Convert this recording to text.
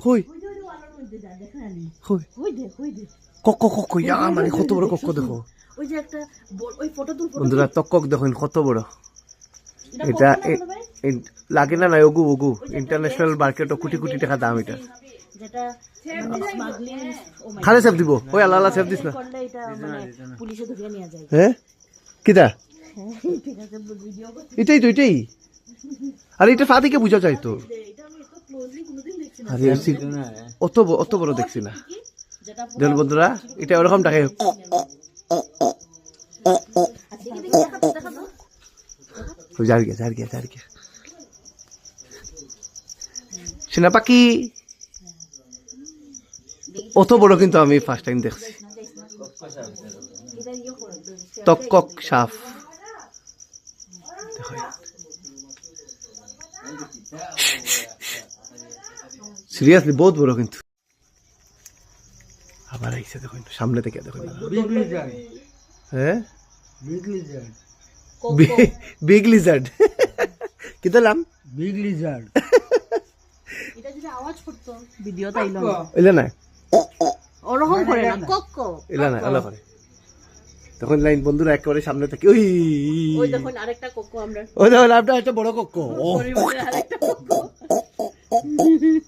কই cock cock cock ইয়া মানে কত বড় কক দেখো ওই যে একটা ওই ফটো তুল বন্ধুরা তক দেখুন কত বড় এটা লাগে না ওগু ওগু ইন্টারন্যাশনাল মার্কেটে কোটি কোটি টাকা দাম এটা যেটা স্মাগলিং খালে সেফ দিব ওই আল্লাহ আল্লাহ সেফ দিস না করলে এটা মানে পুলিশে ধরে নিয়ে যায় হ্যাঁ কিটা ঠিক আছে ভিডিও এটাই তো এটাই আরে এটা ফাদিকে বুঝা যায় তো এটা আমি এত ক্লোজলি কোনোদিন দেখছি না আরে অত বড় দেখছি না দেন বন্ধুরা এটা ওরকম টাকা যার গিয়া সোনা পাখি অত বড় কিন্তু আমি ফার্স্ট টাইম দেখছি তকক সাফ সিরিয়াসলি বহুত বড় কিন্তু আবার আইসে দেখুন সামনে থেকে দেখুন হ্যাঁ বিগ লিজার্ড কি দিলাম বিগ লিজার্ড এটা যদি আওয়াজ করতো ভিডিও তাইলো এলে না ওরকম করে না কোকো এলে না এলা করে তখন লাইন বন্ধুরা একেবারে সামনে থেকে ওই দেখুন আরেকটা কোকো আমরা ওই দেখুন আপনার একটা বড় কোকো আরেকটা কোকো